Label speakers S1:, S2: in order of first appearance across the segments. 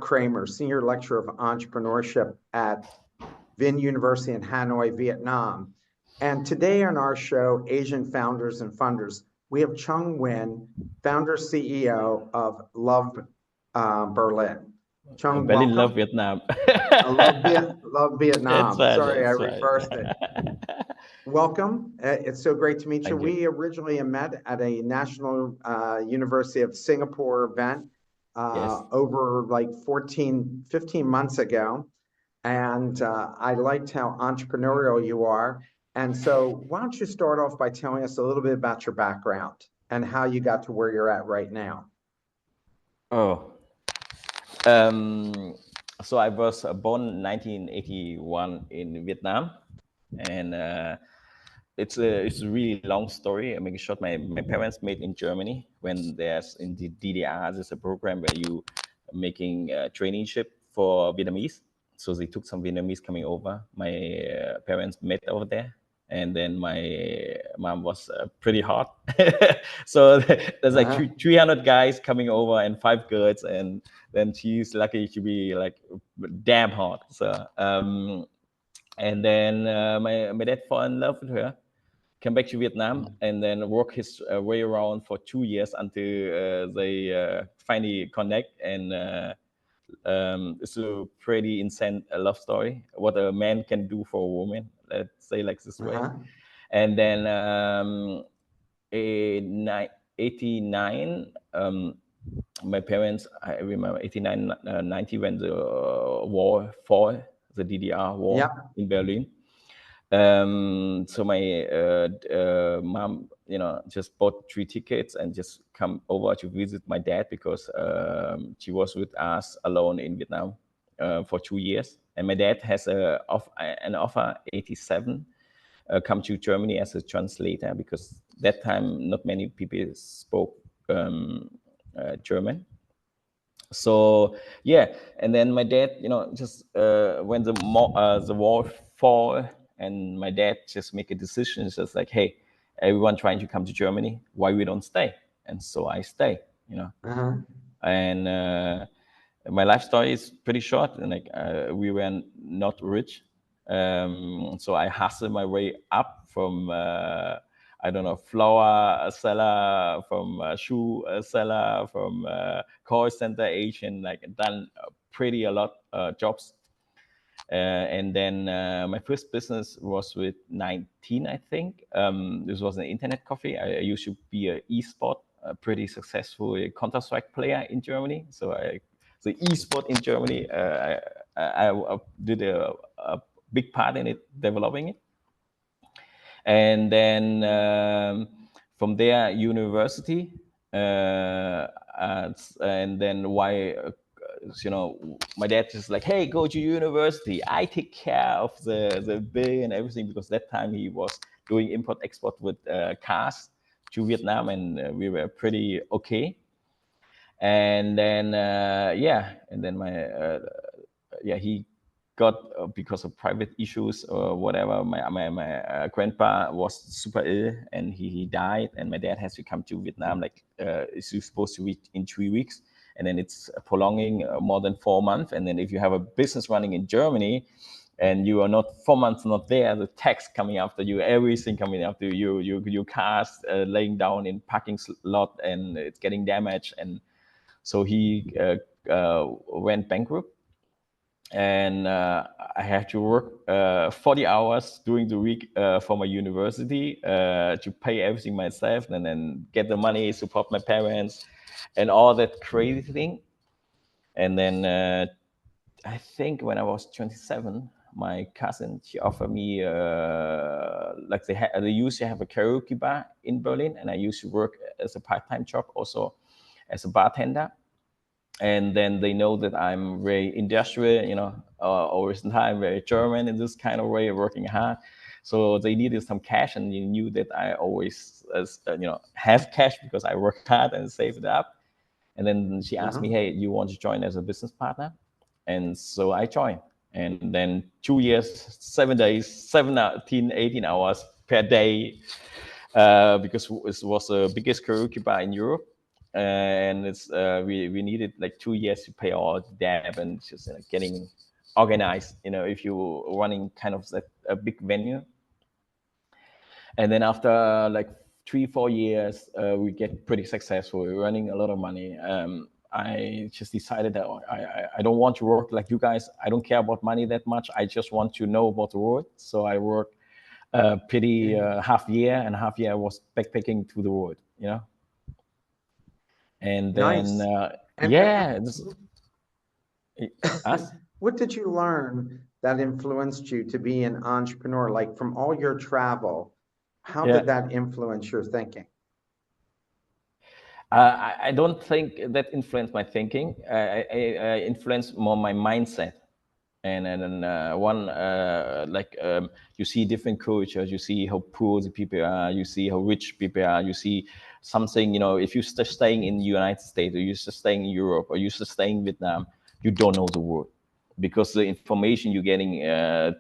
S1: Kramer, Senior Lecturer of Entrepreneurship at Vinh University in Hanoi, Vietnam. And today on our show, Asian Founders and Funders, we have Dschung Nguyen, founder CEO of Love Berlin. Dschung,
S2: Berlin, love
S1: welcome.
S2: Vietnam.
S1: Love Vietnam.
S2: That's right.
S1: Sorry, I
S2: That's right.
S1: reversed it. Welcome. It's so great to meet you.
S2: Thank you.
S1: We originally met at a National University of Singapore event
S2: Yes.
S1: over like 15 months ago. And I liked how entrepreneurial you are. And so why don't you start off by telling us a little bit about your background and how you got to where you're at right now?
S2: Oh, so I was born in 1981 in Vietnam, and it's a really long story. I make it short. My parents made in Germany when there's in the DDR. There's a program where you making a traineeship for Vietnamese. So they took some Vietnamese coming over. My parents met over there, and then my mom was pretty hot. So there's like 300 guys coming over and 5 girls, and then she's lucky to be like damn hot. So and then my dad fell in love with her, came back to Vietnam, and then worked his way around for 2 years until they finally connect. And it's a pretty insane love story, what a man can do for a woman, let's say like this way. And then in 89, my parents, I remember 89, 90 when the war fought, the DDR war in Berlin. So my mom, just bought 3 tickets and just come over to visit my dad because she was with us alone in Vietnam for 2 years. And my dad has an offer 87 come to Germany as a translator, because that time not many people spoke German. So yeah, and then my dad, just when the war fought, and my dad just make a decision. It's just like, hey, everyone trying to come to Germany, why we don't stay? And so I stay, And my life story is pretty short. And like we were not rich, so I hustled my way up from I don't know, flower seller, from shoe seller, from call center agent, like done pretty a lot jobs. And then my first business was with 19, I think. This was an internet coffee. I used to be an e-sport, a pretty successful Counter-Strike player in Germany. So the e-sport in Germany, I did a big part in it, developing it. And then from there, university, and then why, my dad just like, hey, go to university. I take care of the bill and everything, because that time he was doing import export with cars to Vietnam, and we were pretty okay. And then and then my he got because of private issues or whatever. My grandpa was super ill, and he died, and my dad has to come to Vietnam. Like it's supposed to be in 3 weeks, and then it's prolonging more than 4 months. And then if you have a business running in Germany, and you are not 4 months not there, the tax coming after you, everything coming after you, your cars laying down in parking lot, and it's getting damaged. And so he went bankrupt. And I had to work 40 hours during the week for my university to pay everything myself, and then get the money, support my parents, and all that crazy thing. And then I think when I was 27, my cousin, she offered me like they used to have a karaoke bar in Berlin, and I used to work as a part-time job also as a bartender. And then they know that I'm very industrial, always time very German in this kind of way, working hard. So they needed some cash, and you knew that I always, have cash because I work hard and save it up. And then she asked me, hey, you want to join as a business partner? And so I joined. And then 2 years, 7 days, 17, 18 hours per day, because it was the biggest karaoke bar in Europe. and it's we needed like 2 years to pay all the debt and just getting organized. If you're running kind of like a big venue, and then after like 3-4 years, we get pretty successful. We're running a lot of money. I just decided that I don't want to work like you guys. I don't care about money that much. I just want to know about the world. So I worked pretty half year I was backpacking to the world, and then
S1: Nice. And
S2: yeah, us.
S1: what did you learn that influenced you to be an entrepreneur? Like from all your travel, how
S2: Yeah.
S1: did that influence your thinking?
S2: I don't think that influenced my thinking. I influenced more my mindset. And one like you see different cultures, you see how poor the people are, you see how rich people are, you see something. If you're just staying in the United States, or you're just staying in Europe, or you're just staying in Vietnam, you don't know the world, because the information you're getting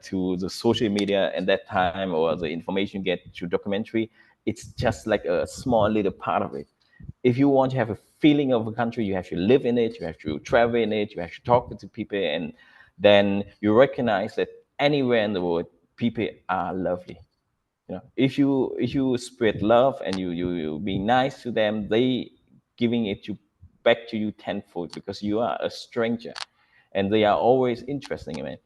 S2: to the social media at that time, or the information you get through documentary, it's just like a small little part of it. If you want to have a feeling of a country, you have to live in it, you have to travel in it, you have to talk to people, and then you recognize that anywhere in the world, people are lovely. If you spread love, and you be nice to them, they giving it to back to you tenfold, because you are a stranger, and they are always interesting in it.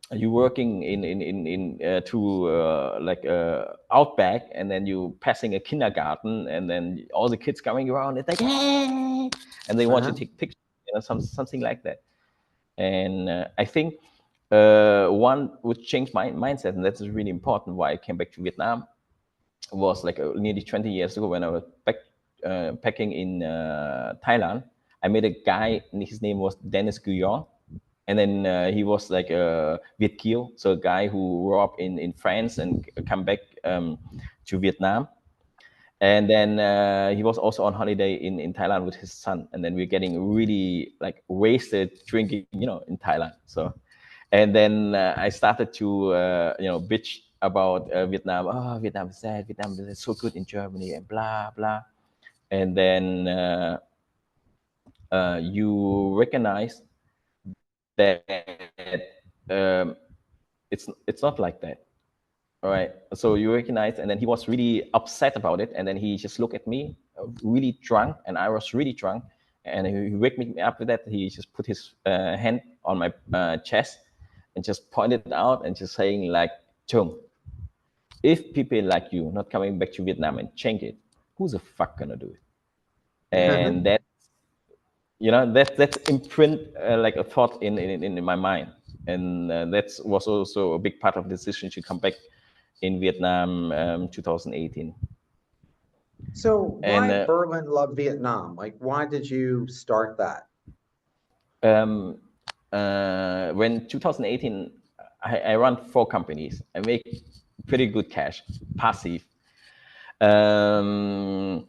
S2: You working in to like outback, and then you passing a kindergarten, and then all the kids coming around, it's like, hey, and they want to
S1: Uh-huh.
S2: take pictures, something like that. And I think one would change my mindset, and that's really important. Why I came back to Vietnam was like nearly 20 years ago, when I was back packing in Thailand. I met a guy, and his name was Dennis Guyon, and then he was like a Viet Kieu, so a guy who grew up in France and come back to Vietnam. And then he was also on holiday in Thailand with his son, and then we're getting really like wasted drinking, in Thailand. So, and then I started to bitch about Vietnam. Oh, Vietnam is sad. Vietnam is so good in Germany, and blah blah. And then you recognize that it's not like that. All right. So you recognize, and then he was really upset about it, and then he just looked at me, really drunk, and I was really drunk, and he wake me up with that. He just put his hand on my chest, and just pointed out, and just saying like, Chung, if people like you not coming back to Vietnam and change it, who's the fuck gonna do it? And that, that's imprint like a thought in my mind, and that was also a big part of the decision to come back in Vietnam 2018.
S1: So
S2: And
S1: why Berlin Love Vietnam? Like, why did you start that?
S2: when 2018, I run 4 companies. I make pretty good cash, passive. Um,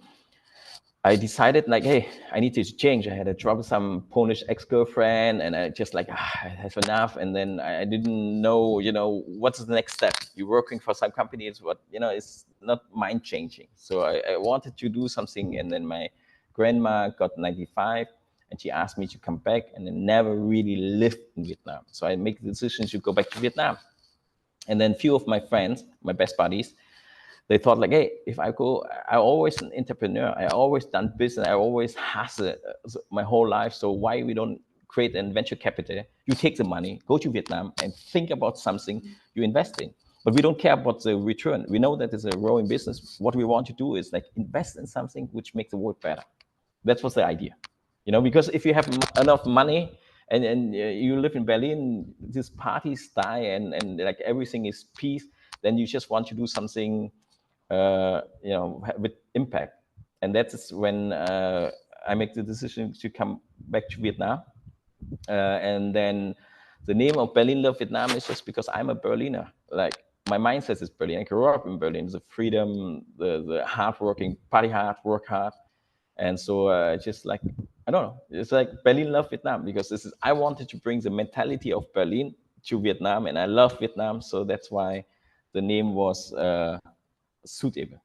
S2: I decided like, hey, I need to change. I had a troublesome Polish ex-girlfriend, and I just like, I have enough. And then I didn't know, what's the next step. You're working for some company, it's what, it's not mind changing. So I wanted to do something. And then my grandma got 95, and she asked me to come back, and then never really lived in Vietnam. So I make the decision to go back to Vietnam. And then few of my friends, my best buddies, they thought like, hey, if I go, I always an entrepreneur, I always done business, I always hustle my whole life. So why we don't create an venture capital? You take the money, go to Vietnam, and think about something you invest in. But we don't care about the return. We know that it's a growing business. What we want to do is like invest in something which makes the world better. That was the idea, because if you have enough money, and you live in Berlin, these parties die, and like everything is peace, then you just want to do something with impact. And that's when I make the decision to come back to Vietnam. And then the name of Berlin Love Vietnam is just because I'm a Berliner. Like my mindset is Berlin. I grew up in Berlin. The freedom, the hard working, party hard, work hard. And so just like, I don't know, it's like Berlin Love Vietnam, because this is, I wanted to bring the mentality of Berlin to Vietnam, and I love Vietnam. So that's why the name was suitable.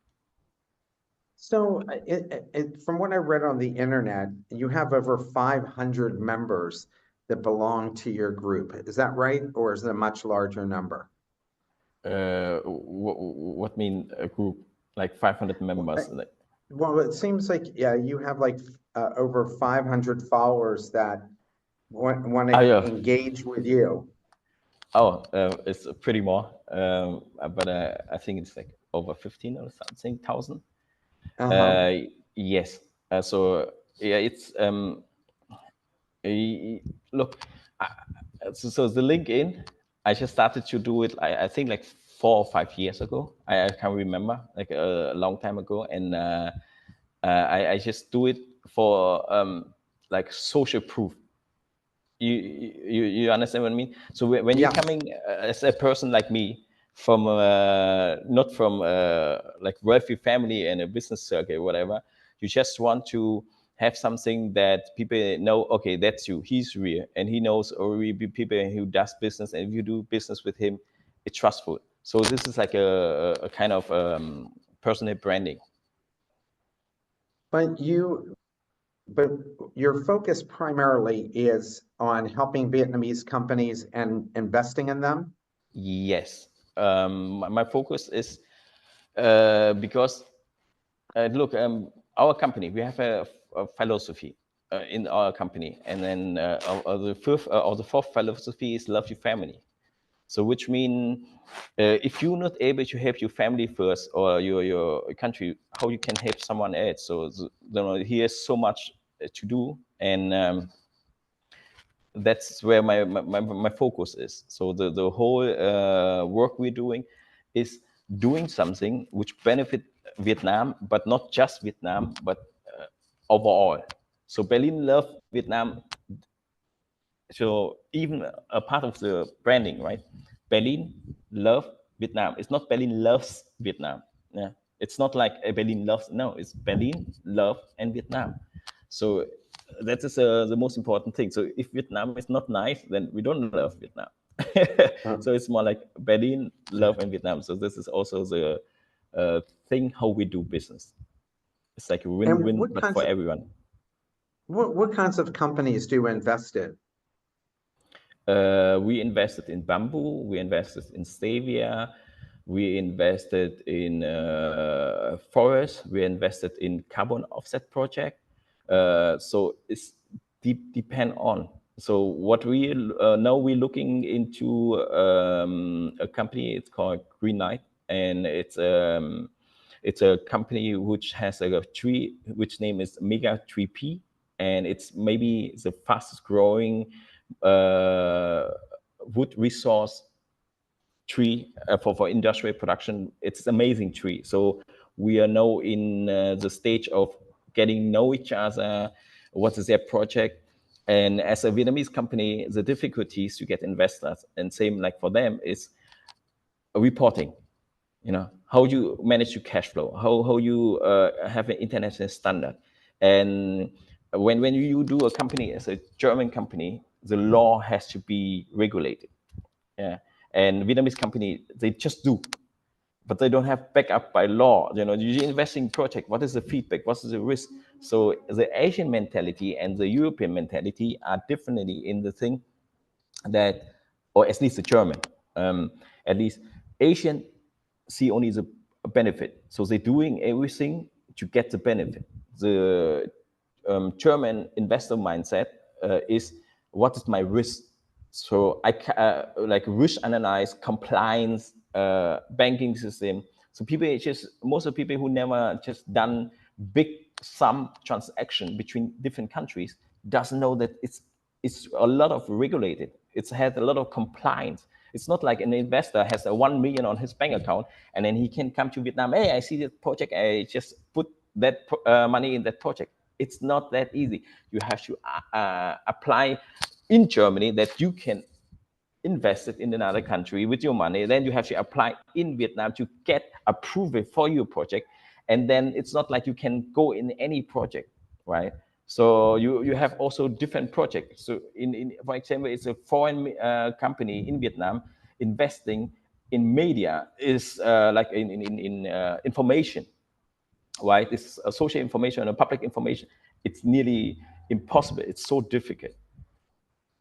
S1: So, from what I read on the internet, you have over 500 members that belong to your group. Is that right, or is it a much larger number?
S2: What mean a group like 500 members? Like,
S1: Well, it seems like, yeah, you have like over 500 followers that want
S2: oh
S1: to
S2: yeah,
S1: engage with you.
S2: it's pretty more, but I think it's like over 15 or something thousand.
S1: Uh-huh.
S2: Uh, yes. So yeah, it's look. So the LinkedIn, I just started to do it. I think like 4 or 5 years ago. I can't remember, like a long time ago, and I just do it for like social proof. You understand what I mean? So when you're
S1: Yeah.
S2: coming as a person like me from not from like wealthy family and a business circle, whatever, you just want to have something that people know. Okay, that's you. He's real, and he knows already people who does business, and if you do business with him, it's trustful. So this is like a kind of personal branding.
S1: But but your focus primarily is on helping Vietnamese companies and investing in them?
S2: Yes. My focus is because look, our company, we have a philosophy in our company, and then the fifth or the fourth philosophy is love your family. So, which mean if you're not able to help your family first or your country, how you can help someone else? So, here's so much to do, and that's where my focus is. So the whole work we're doing is doing something which benefit Vietnam, but not just Vietnam, but overall. So Berlin love Vietnam. So even a part of the branding, right? Berlin love Vietnam. It's not Berlin loves Vietnam. Yeah, it's not like Berlin loves. No, it's Berlin love and Vietnam. So that is the most important thing. So if Vietnam is not nice, then we don't love Vietnam.
S1: Uh,
S2: So it's more like Berlin love and Vietnam. So this is also the thing how we do business. It's like a
S1: and
S2: win-win, but for everyone.
S1: what kinds of companies do you invest in?
S2: We invested in bamboo, we invested in stevia, we invested in forest, we invested in carbon offset project. So it's depend on. So what we now we're looking into a company. It's called Green Knight, and it's a company which has a tree, which name is Mega 3P, and it's maybe the fastest growing uh, wood resource tree for industrial production. It's amazing tree. So we are now in the stage of getting know each other. What is their project? And as a Vietnamese company, the difficulties to get investors, and same like for them, is reporting. How you manage your cash flow, how you have an international standard. And when you do a company as a German company, the law has to be regulated. Yeah. And Vietnamese company, they just do, but they don't have backup by law. You invest in project, what is the feedback, what is the risk? So the Asian mentality and the European mentality are differently in the thing that, or at least the German, at least Asian see only the benefit. So they're doing everything to get the benefit. The German investor mindset is, what is my risk? So I like risk analyze, compliance, banking system. So people just, most of the people who never just done big sum transaction between different countries doesn't know that it's a lot of regulated. It's had a lot of compliance. It's not like an investor has a 1 million on his bank account and then he can come to Vietnam. Hey, I see this project. I just put that money in that project. It's not that easy. You have to apply in Germany that you can invest it in another country with your money. Then you have to apply in Vietnam to get approval for your project. And then it's not like you can go in any project, right? So you have also different projects. So in for example, it's a foreign company in Vietnam investing in media is like in information. right? This social information and public information, it's nearly impossible. It's so difficult.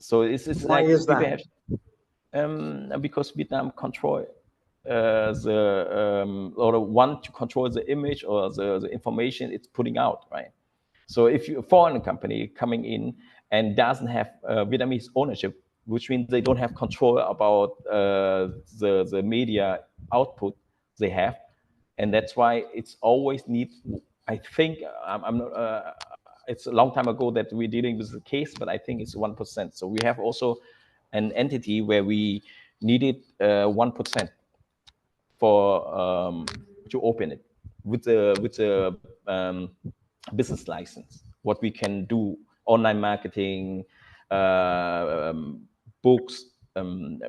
S2: So it's
S1: Why
S2: like
S1: is
S2: people
S1: that?
S2: have because Vietnam control the or want to control the image or the information it's putting out, right? So if you're a foreign company coming in and doesn't have Vietnamese ownership, which means they don't have control about the media output they have, and that's why it's always need. I think I'm not. It's a long time ago that we're dealing with the case, but I think it's 1%. So we have also an entity where we needed 1% for to open it with the business license. What we can do, online marketing, books,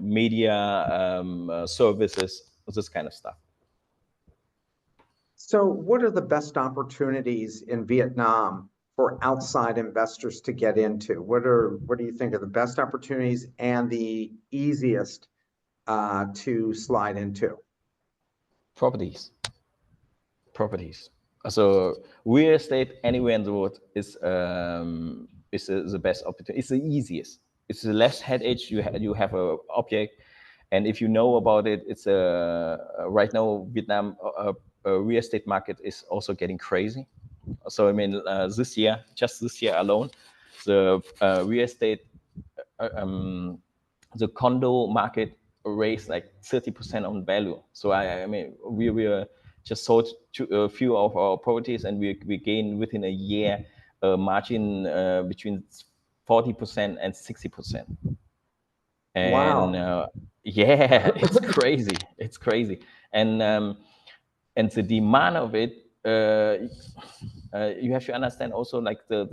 S2: media services, this kind of stuff.
S1: So what are the best opportunities in Vietnam for outside investors to get into? What do you think are the best opportunities and the easiest to slide into?
S2: Properties. Properties. So real estate anywhere in the world is the best opportunity. It's the easiest. It's the less headache. You have a object, and if you know about it, it's right now Vietnam real estate market is also getting crazy. So I mean, just this year alone, the real estate the condo market raised like 30% on value. So I mean, we were just sold to a few of our properties, and we gained within a year a margin between 40% and 60%. And
S1: Wow.
S2: yeah, it's crazy. It's crazy. And the demand of it, you have to understand also like the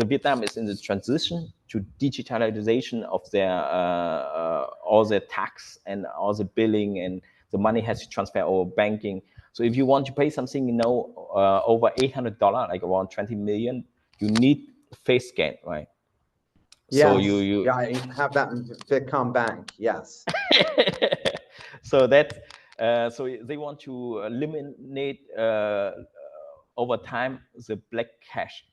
S2: Vietnam is in the transition to digitalization of their all their tax and all the billing, and the money has to transfer over banking. So if you want to pay something, over $800, like around 20 million, you need face scan, right? So
S1: Yes.
S2: you
S1: Yeah, I have that in Vietcom Bank. Yes.
S2: so that so they want to eliminate over time the black cash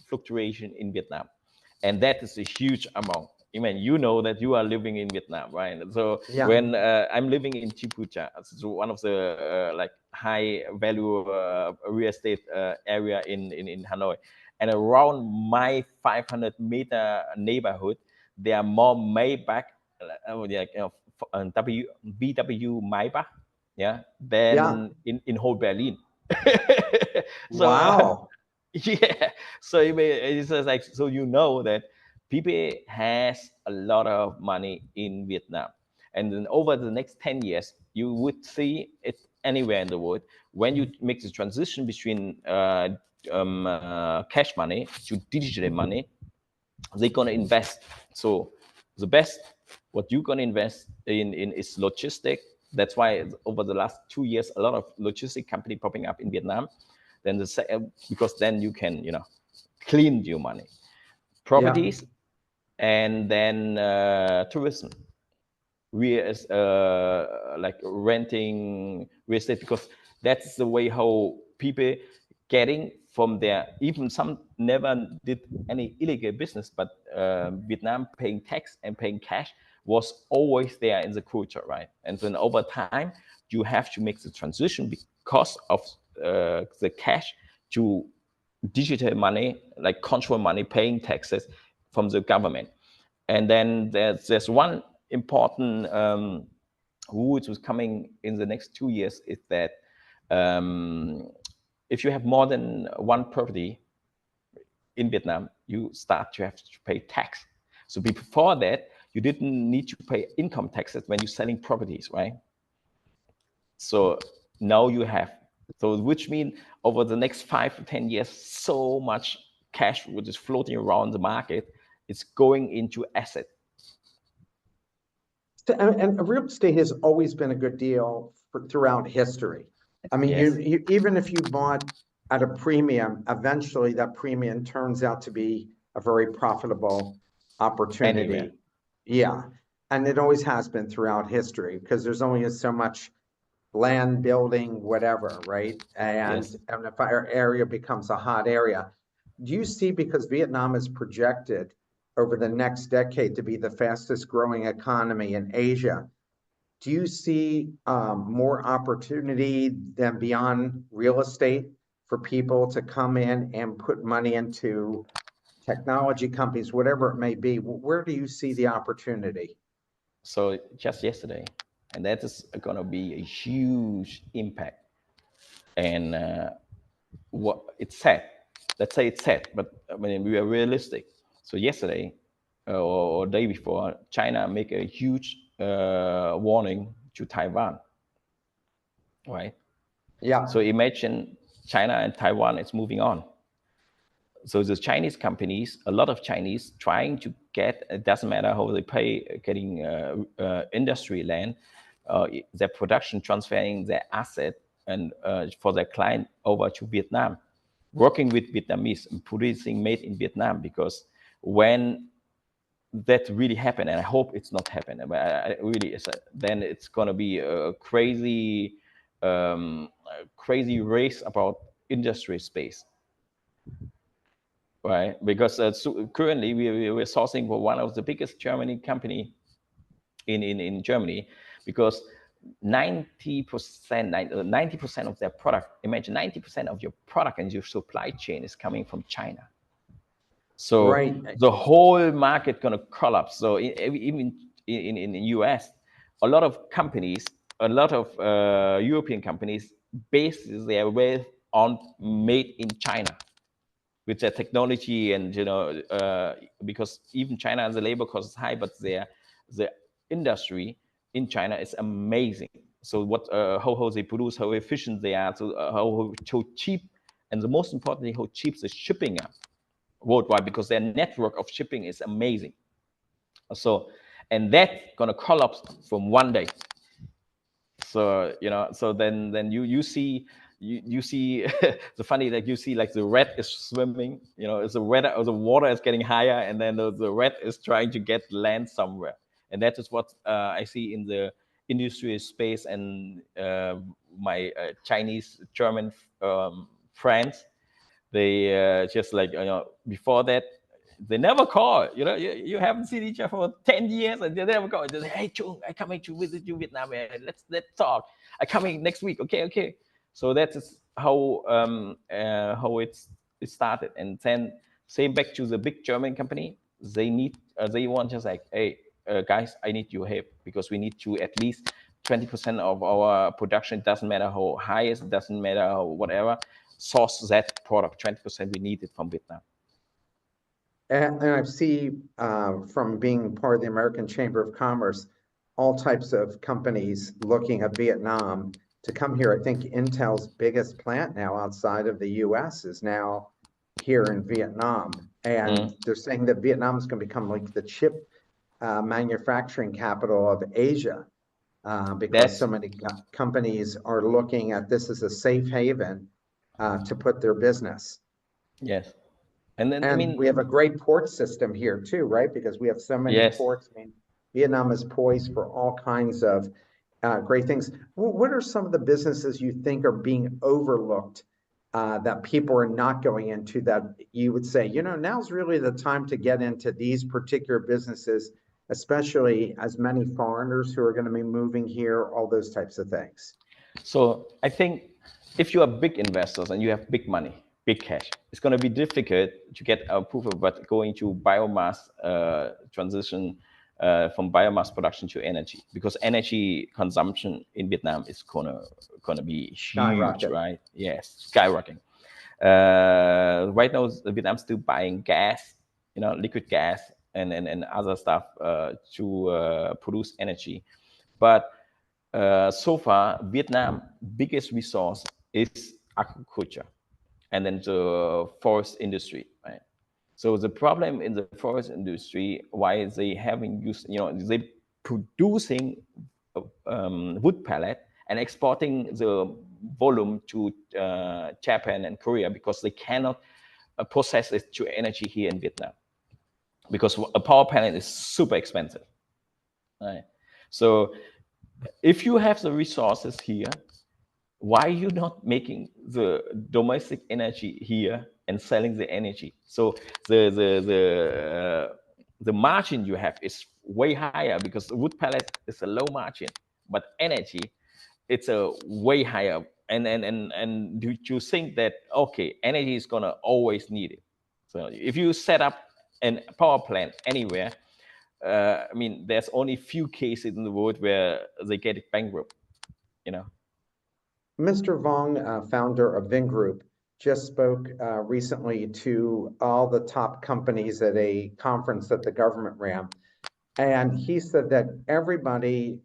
S2: fluctuation in Vietnam, and that is a huge amount. I mean, you know that you are living in Vietnam, right? So
S1: Yeah.
S2: when I'm living in Chipucha, so one of the like high value real estate area in Hanoi, and around my 500-meter neighborhood, there are more Maybach, yeah, BW Maybach, yeah,
S1: Yeah.
S2: than in whole Berlin. So
S1: Wow.
S2: yeah, so it's just like, so you know that people has a lot of money in Vietnam, and then over the next 10 years you would see it anywhere in the world. When you make the transition between cash money to digital money, they're gonna invest. So the best what you're gonna invest in is logistic. That's why over the last 2 years a lot of logistic company popping up in Vietnam. Then because then you can clean your money,
S1: Yeah.
S2: properties, and then tourism. We as like renting real estate, because that's the way how people getting from there. Even some never did any illegal business, but Vietnam paying tax and paying cash was always there in the culture, right? And then over time you have to make the transition because of the cash to digital money, like control money, paying taxes from the government. And then there's one important rule which is coming in the next 2 years, is that um, if you have more than one property in Vietnam, you start to have to pay tax. So before that, you didn't need to pay income taxes when you're selling properties, right? So now you have. So which means over the next 5 to 10 years, so much cash which is floating around the market, it's going into asset.
S1: And real estate has always been a good deal throughout history. I mean,
S2: Yes.
S1: even if you bought at a premium, eventually that premium turns out to be a very profitable
S2: Anywhere.
S1: opportunity. Yeah. And it always has been throughout history because there's only so much land building, whatever, right? And,
S2: Yes.
S1: and if our area becomes a hot area, do you see, because Vietnam is projected over the next decade to be the fastest growing economy in Asia, do you see more opportunity than beyond real estate for people to come in and put money into technology companies, whatever it may be? Where do you see the opportunity?
S2: So just yesterday, and that is going to be a huge impact. And what it's sad, let's say it's sad, but I mean we are realistic. So yesterday or day before, China make a huge warning to Taiwan, right?
S1: Yeah,
S2: So imagine China and Taiwan is moving on. So the Chinese companies, a lot of Chinese trying to get, it doesn't matter how they pay, getting industry land, their production, transferring their asset and for their client over to Vietnam, working with Vietnamese and producing made in Vietnam. Because when that really happen, and I hope it's not happen, but really, then it's going to be a crazy race about industry space, right? Because so currently we're sourcing for one of the biggest Germany company in Germany, because 90% of their product, imagine 90% of your product and your supply chain is coming from China. So
S1: right.
S2: the whole market gonna collapse. So even in the US, a lot of companies, a lot of European companies base their wealth on made in China, with their technology. And because even China, the labor cost is high, but the industry in China is amazing. So what how they produce, how efficient they are, so how cheap, and the most importantly, how cheap the shipping are worldwide, because their network of shipping is amazing. So, and that gonna collapse from one day. So so then you see, you see the funny, like you see, like the rat is swimming, it's the weather, or the water is getting higher, and then the rat is trying to get land somewhere. And that is what I see in the industry space. And my Chinese German friends, they just like, before that, they never call. You haven't seen each other for 10 years, and they never call. They say, hey, Chung, I coming to visit you Vietnam, man. Let's talk. I coming next week. Okay. So that is how it started. And then same back to the big German company. They want just like, hey, guys, I need your help, because we need to at least 20% of our production. It doesn't matter how high it doesn't matter how whatever, source that product. 20% we need it from Vietnam.
S1: And I see from being part of the American Chamber of Commerce, all types of companies looking at Vietnam to come here. I think Intel's biggest plant now outside of the US is now here in Vietnam. And they're saying that Vietnam is going to become like the chip manufacturing capital of Asia, because so
S2: That's
S1: many companies are looking at this as a safe haven to put their business.
S2: yes. And then I
S1: And we have
S2: mean,
S1: a great port system here too, right? Because we have so many
S2: yes.
S1: ports. I mean, Vietnam is poised for all kinds of great things. What are some of the businesses you think are being overlooked that people are not going into, that you would say, now's really the time to get into these particular businesses, especially as many foreigners who are going to be moving here, all those types of things?
S2: So I think if you are big investors and you have big money, big cash, it's going to be difficult to get approval. But going to biomass transition from biomass production to energy, because energy consumption in Vietnam is gonna be huge,
S1: Skyrocket.
S2: right? Yes, skyrocketing. Right now, Vietnam's still buying gas, liquid gas and other stuff to produce energy. But so far, Vietnam biggest resource is agriculture, and then the forest industry, right? So the problem in the forest industry, why they haven't used, they producing wood pellet and exporting the volume to Japan and Korea, because they cannot process it to energy here in Vietnam, because a power plant is super expensive, right? So if you have the resources here, why are you not making the domestic energy here and selling the energy? So the margin you have is way higher, because the wood pellet is a low margin, but energy, it's a way higher. And do you think that, okay, energy is gonna always need it? So if you set up a power plant anywhere, I mean, there's only few cases in the world where they get it bankrupt, you know.
S1: Mr. Vong, founder of Vingroup, just spoke recently to all the top companies at a conference that the government ran. And he said that everybody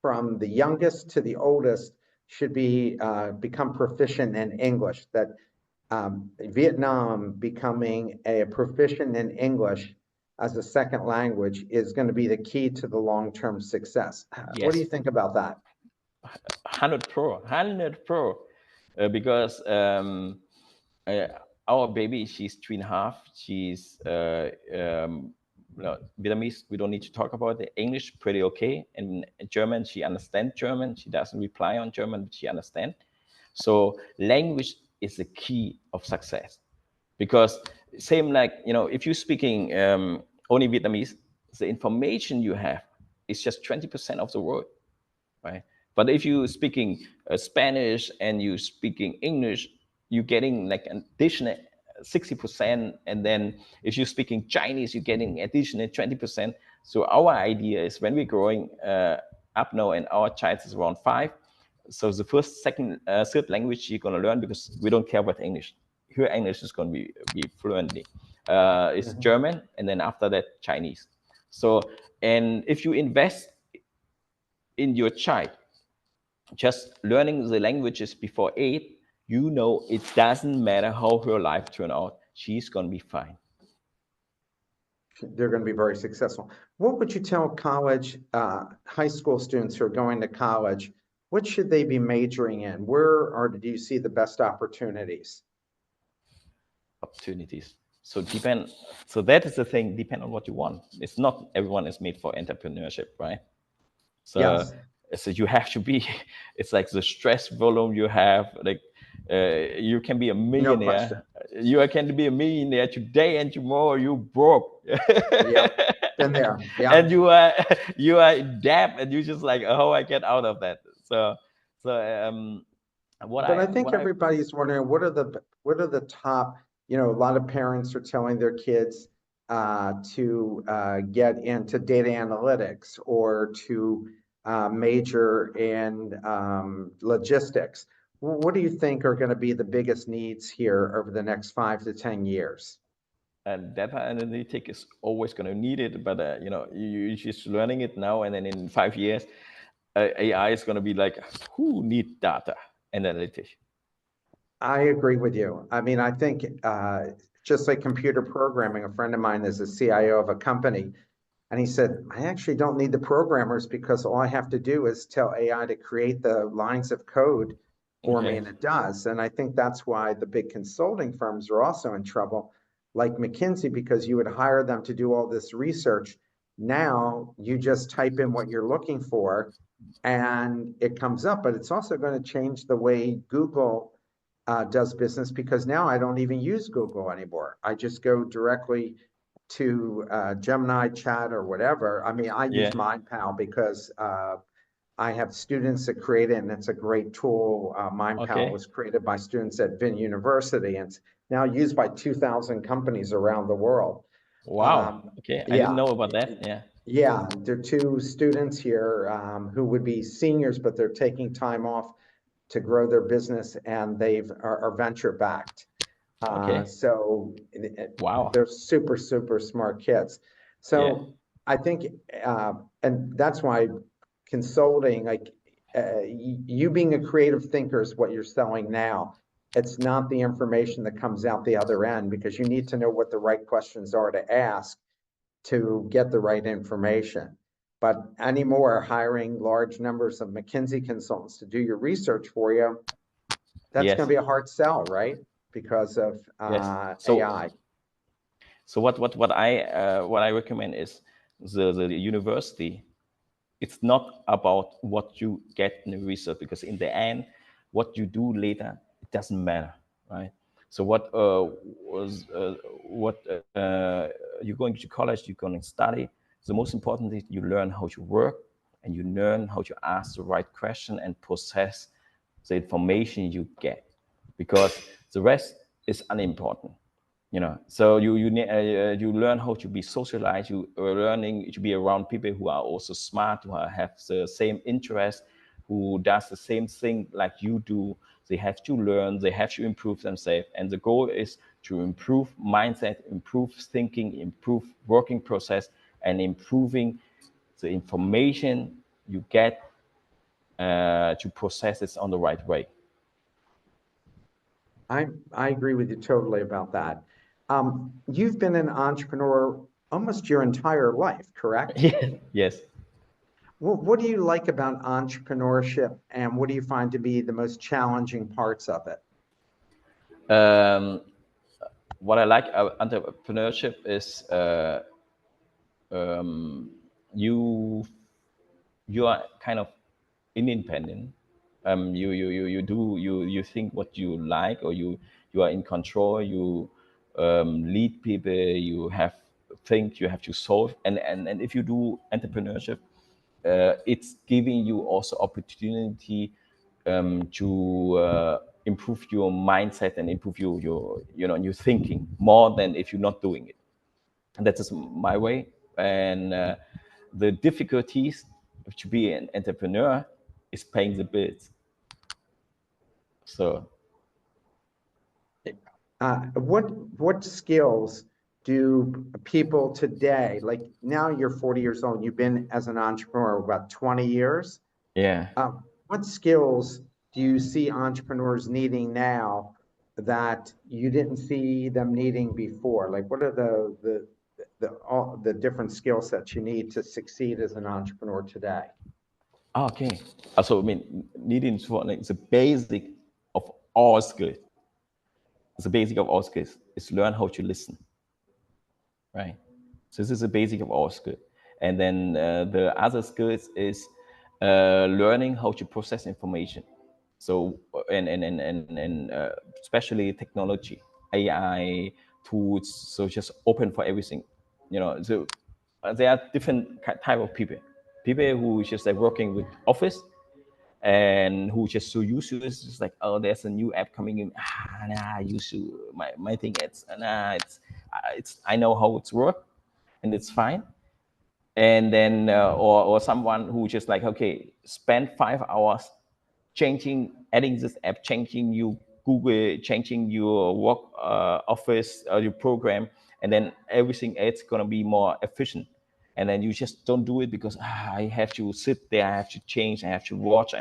S1: from the youngest to the oldest should become proficient in English, that Vietnam becoming a proficient in English as a second language is going to be the key to the long-term success. What do you
S2: Yes.
S1: think about that?
S2: 100 pro, because uh, our baby, she's 3.5. She's no, Vietnamese. We don't need to talk about it. English pretty okay, and German, she understands German. She doesn't reply on German, but she understands. So language is the key of success, because same like, if you're speaking only Vietnamese, the information you have is just 20% of the world, right? But if you speaking Spanish and you speaking English, you're getting like an additional 60%. And then if you're speaking Chinese, you're getting additional 20%. So our idea is, when we're growing up now and our child is around 5, so the first, second, third language you're going to learn, because we don't care about English. Here, English is going to be fluently. It's German, and then after that, Chinese. So, and if you invest in your child, just learning the languages before 8, it doesn't matter how her life turn out, she's going to be fine.
S1: They're going to be very successful. What would you tell college, high school students who are going to college? What should they be majoring in? Where or do you see the best opportunities?
S2: Opportunities. So that is the thing, depend on what you want. It's not everyone is made for entrepreneurship, right? So,
S1: Yes.
S2: so you have to be, it's like the stress volume you have, like you can be a
S1: No question.
S2: millionaire. You can be a millionaire today, and tomorrow you broke.
S1: Yep. Been there. Yeah.
S2: And you are in debt, and you just like, oh, I get out of that. So
S1: But I think everybody's wondering, what are the top, a lot of parents are telling their kids to get into data analytics or to major in logistics. What do you think are going to be the biggest needs here over the next 5 to 10 years?
S2: and data analytic is always going to need it, but you're just learning it now, and then in 5 years, AI is going to be like, who need data analytics?
S1: I agree with you. I mean, I think just like computer programming, a friend of mine is a CIO of a company, and he said, I actually don't need the programmers because all I have to do is tell AI to create the lines of code for me,
S2: Okay.
S1: and it does. And I think that's why the big consulting firms are also in trouble, like McKinsey, because you would hire them to do all this research. Now you just type in what you're looking for and it comes up, but it's also going to change the way Google does business, because now I don't even use Google anymore. I just go directly to Gemini chat or whatever. I mean, I use
S2: Yeah.
S1: MindPal because I have students that create it, and it's a great tool. MindPal
S2: Okay.
S1: was created by students at Vin University, and it's now used by 2,000 companies around the world.
S2: Wow. Okay. I didn't
S1: Yeah,
S2: know about that. Yeah.
S1: yeah, there are two students here who would be seniors, but they're taking time off to grow their business, and are venture backed.
S2: Okay.
S1: So
S2: Wow.
S1: they're super, super smart kids.
S2: Yeah.
S1: So I think, and that's why consulting, like you being a creative thinker is what you're selling now. It's not the information that comes out the other end, because you need to know what the right questions are to ask to get the right information. But anymore, hiring large numbers of McKinsey consultants to do your research for you, that's going
S2: Yes.
S1: to be a hard sell, right? Because of
S2: Yes.
S1: AI.
S2: So what I recommend is the university. it's not about what you get in the result, because in the end, what you do later, it doesn't matter, right? So what you're going to college, you're going to study. The most important is you learn how to work, and you learn how to ask the right question and process the information you get, because the rest is unimportant. So you learn how to be socialized. You are learning to be around people who are also smart, who have the same interest, who does the same thing like you do. They have to learn, they have to improve themselves, and the goal is to improve mindset, improve thinking, improve working process, and improving the information you get to process it on the right way.
S1: I agree with you totally about that. You've been an entrepreneur almost your entire life, correct?
S2: Yes.
S1: What do you like about entrepreneurship, and what do you find to be the most challenging parts of it?
S2: um, what I like about entrepreneurship is you you are kind of independent. You think what you like, or you are in control. You lead people. You have things you have to solve, and if you do entrepreneurship, it's giving you also opportunity to improve your mindset and improve your thinking more than if you're not doing it. And that is my way. And the difficulties to be an entrepreneur is paying the bills. So
S1: What skills do people today, like now you're 40 years old, you've been as an entrepreneur about 20 years.
S2: yeah.
S1: What skills do you see entrepreneurs needing now that you didn't see them needing before? Like, what are all the different skill sets you need to succeed as an entrepreneur today?
S2: Okay. Also, I mean, needing to like the basic of all skills. The basic of all skills is learn how to listen, right? So this is the basic of all skill. And then the other skills is learning how to process information. So and especially technology, AI tools. So just open for everything. So there are different type of people. People who just like working with office, and who just so used to this, just like, oh, there's a new app coming in. Nah, I used to my thing. It's I know how it's work, and it's fine. And then or someone who just like, okay, spend 5 hours changing, adding this app, changing you Google, changing your work office, your program, and then everything else gonna be more efficient. And then you just don't do it because I have to sit there, I have to change, I have to watch,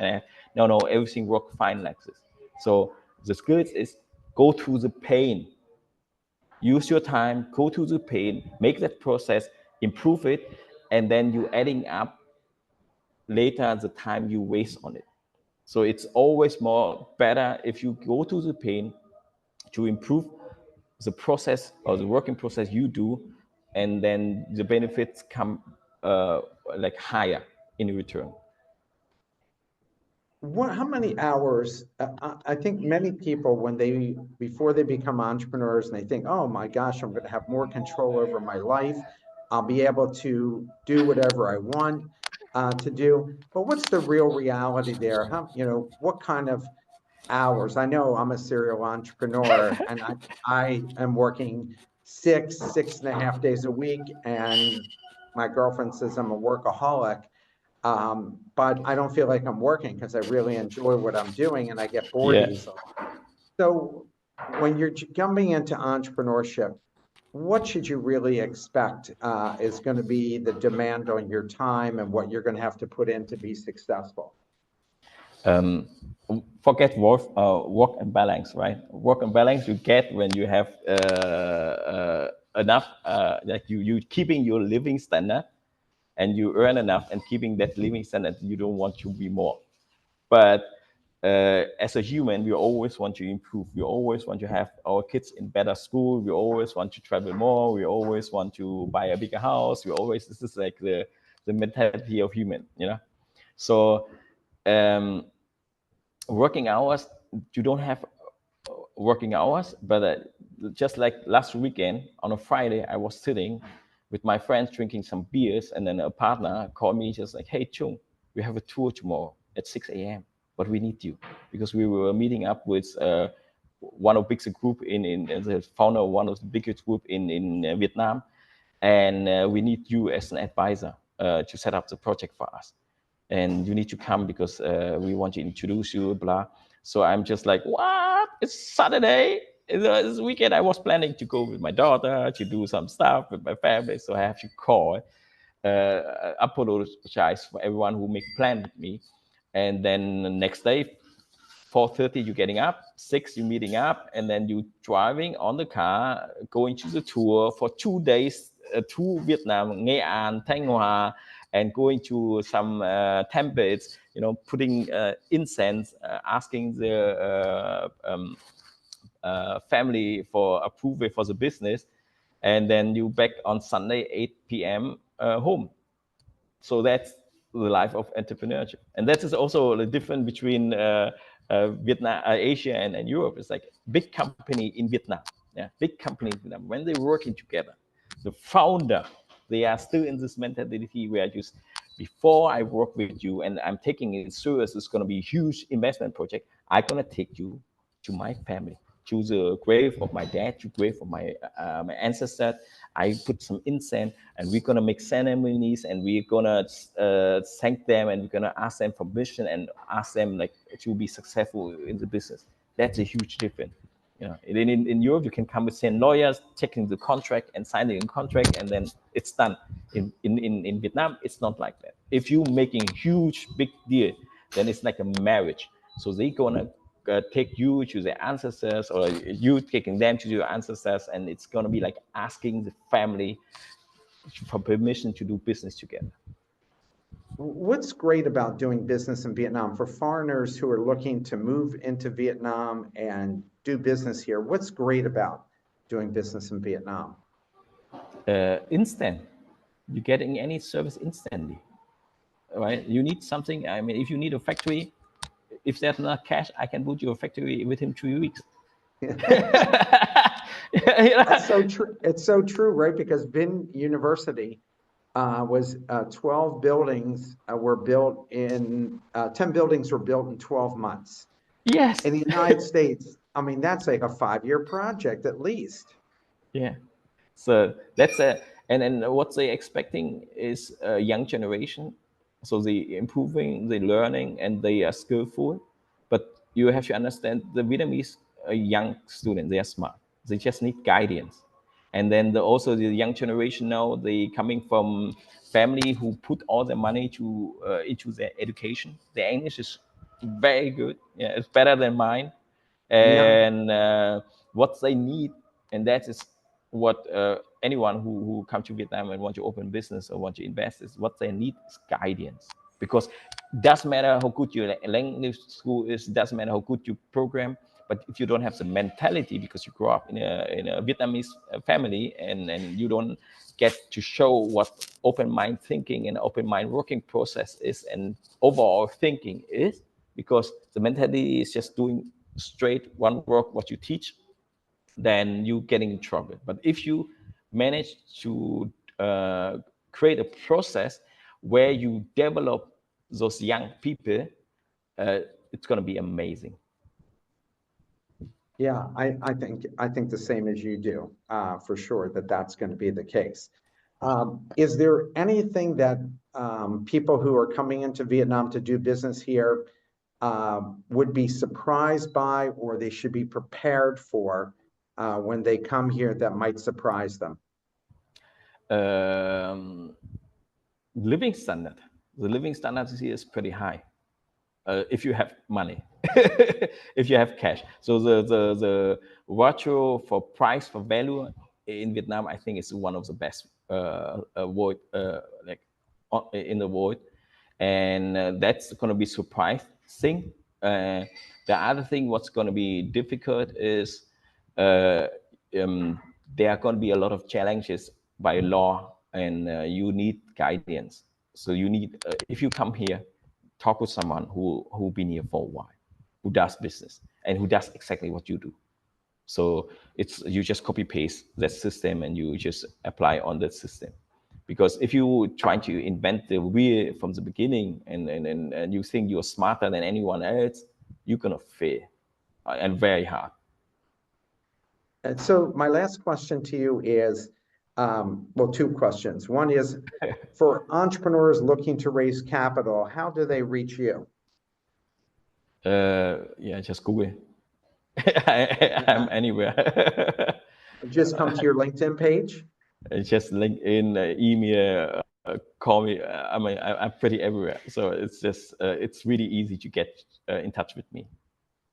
S2: no, everything work fine like this. So the skills is go through the pain, use your time, go through the pain, make that process, improve it, and then you adding up later the time you waste on it. So it's always more better if you go to the pain to improve the process or the working process you do, and then the benefits come like higher in return.
S1: How many hours? I think many people, before they become entrepreneurs, and they think, oh my gosh, I'm going to have more control over my life. I'll be able to do whatever I want to do. But what's the real reality there? What kind of hours? I know I'm a serial entrepreneur, and I am working 6.5 days a week, and my girlfriend says I'm a workaholic. But I don't feel like I'm working because I really enjoy what I'm doing and I get bored
S2: Yeah.
S1: easily. So when you're jumping into entrepreneurship, what should you really expect is going to be the demand on your time and what you're going to have to put in to be successful?
S2: um, Forget work and balance, right? Work and balance you get when you have enough, like you keeping your living standard, and you earn enough and keeping that living standard. You don't want to be more. But as a human, we always want to improve. We always want to have our kids in better school. We always want to travel more. We always want to buy a bigger house. We always, this is like the mentality of human, you know. So working hours, you don't have working hours, but just like last weekend on a Friday, I was sitting with my friends drinking some beers, and then a partner called me just like, "Hey, Chung, we have a tour tomorrow at 6 a.m., but we need you," because we were meeting up with one of the biggest group in the founder of one of the biggest group in Vietnam, and we need you as an advisor to set up the project for us, and you need to come because we want to introduce you, blah. So I'm just like, what? It's Saturday. This weekend I was planning to go with my daughter to do some stuff with my family, so I have to call. Apologize for everyone who make plan with me, and then the next day 4:30 you're getting up, 6 you're meeting up, and then you driving on the car, going to the tour for 2 days to Vietnam, Nghệ An, Thanh Hóa, and going to some temples, you know, putting incense, asking the family for approval for the business, and then you back on Sunday 8 p.m. Home. So that's the life of entrepreneurship, and that is also the difference between Vietnam, Asia, and Europe. It's like big company in Vietnam, yeah, big company in Vietnam. When they're working together, the founder, they are still in this mentality where just before I work with you and I'm taking it serious, it's going to be a huge investment project. I'm going to take you to my family, to the grave of my dad, to grave of my ancestor. I put some incense, and we're gonna make ceremonies, and we're gonna thank them, and we're gonna ask them permission, and ask them like to be successful in the business. That's a huge difference. You know, in Europe, you can come with 10 lawyers, checking the contract and signing a contract, and then it's done. In Vietnam, it's not like that. If you're making a huge, big deal, then it's like a marriage. So they're gonna take you to their ancestors, or you taking them to your ancestors, and it's gonna be like asking the family for permission to do business together.
S1: What's great about doing business in Vietnam for foreigners who are looking to move into Vietnam and do business here? What's great about doing business in Vietnam?
S2: Instant, you're getting any service instantly, right? You need something. I mean, if you need a factory, if there's not cash, I can put you a factory within 3 weeks.
S1: That's so true. It's so true, right? Because Vinh University was 12 buildings were built in 10 buildings were built in 12 months.
S2: Yes.
S1: In the United States, I mean, that's like a 5-year project at least.
S2: Yeah. So that's and then what they expecting is a young generation. So they improving, they learning, and they are skillful. But you have to understand the Vietnamese young student, they are smart. They just need guidance. And then also the young generation now, they coming from family who put all their money to into their education. Their English is very good. Yeah, it's better than mine.
S1: Yeah.
S2: And what they need, and that is what anyone who come to Vietnam and want to open business or want to invest, is what they need is guidance. Because it doesn't matter how good your language school is, it doesn't matter how good you program, but if you don't have the mentality, because you grow up in a Vietnamese family, and you don't get to show what open mind thinking and open mind working process is, and overall thinking is, because the mentality is just doing straight one work what you teach, then you getting in trouble. But if you manage to create a process where you develop those young people, it's going to be amazing.
S1: Yeah, I think the same as you do, for sure, that that's going to be the case. Is there anything that people who are coming into Vietnam to do business here would be surprised by, or they should be prepared for when they come here that might surprise them?
S2: Um, living standard. The living standard here is pretty high. If you have money, if you have cash. So the ratio for price for value in Vietnam, I think, is one of the best world like in the world, and that's going to be surprising. The other thing, what's going to be difficult is uh, there are going to be a lot of challenges by law, and you need guidance. So you need, if you come here, talk with someone who been here for a while, who does business and who does exactly what you do. So it's, you just copy paste that system and you just apply on that system. Because if you try to invent the wheel from the beginning and you think you're smarter than anyone else, you're gonna fail, and very hard.
S1: And so my last question to you is, well, two questions. One is, for entrepreneurs looking to raise capital, how do they reach you?
S2: Yeah, just Google. I'm anywhere.
S1: Just come to your LinkedIn page?
S2: It's just LinkedIn, email, call me. I mean, I'm pretty everywhere. So it's just, it's really easy to get in touch with me.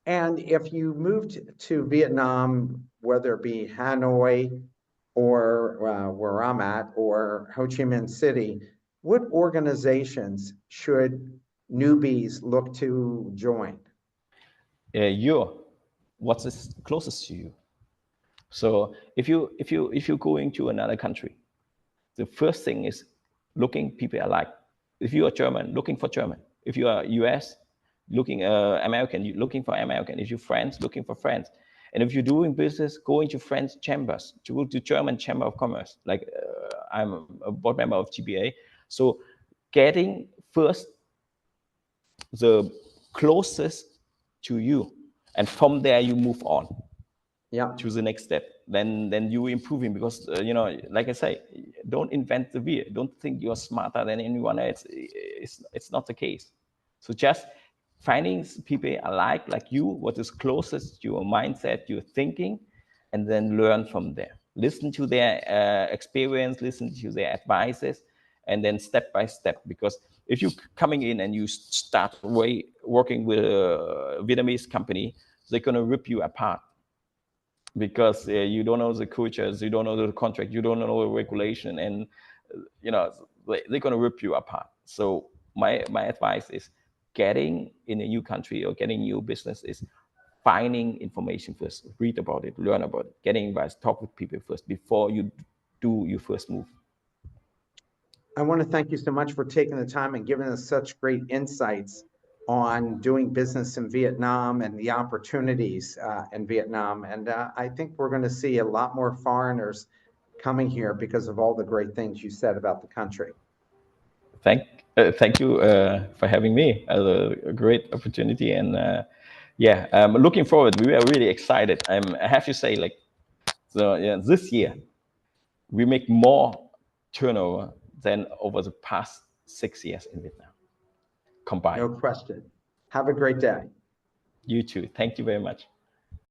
S1: And if you moved to Vietnam, whether it be Hanoi or where I'm at, or Ho Chi Minh City, what organizations should newbies look to join?
S2: What's is closest to you? So if you're going to another country, the first thing is looking people alike. If you are German, looking for German. If you are US, looking American, looking for American. If you're French, looking for French. And if you're doing business, going to French chambers, to go to German Chamber of Commerce. Like I'm a board member of GBA. So getting first the closest to you, and from there you move on.
S1: Yeah.
S2: To the next step, then you improving, because like I say, don't invent the wheel. Don't think you're smarter than anyone else. It's not the case. So just finding people alike like you, what is closest to your mindset, your thinking, and then learn from there. Listen to their experience, listen to their advices, and then step by step. Because if you coming in and you start working with a Vietnamese company, they're gonna rip you apart, because you don't know the cultures, you don't know the contract, you don't know the regulation, and they're going to rip you apart. So my advice is, getting in a new country or getting new business is finding information first, read about it, learn about it, getting advice, talk with people first before you do your first move.
S1: I want to thank you so much for taking the time and giving us such great insights on doing business in Vietnam and the opportunities in Vietnam. And I think we're going to see a lot more foreigners coming here because of all the great things you said about the country.
S2: Thank you for having me. A great opportunity, and I'm looking forward. We are really excited. I have to say, like, so yeah, this year we make more turnover than over the past 6 years in Vietnam combined.
S1: No question. Have a great day.
S2: You too. Thank you very much.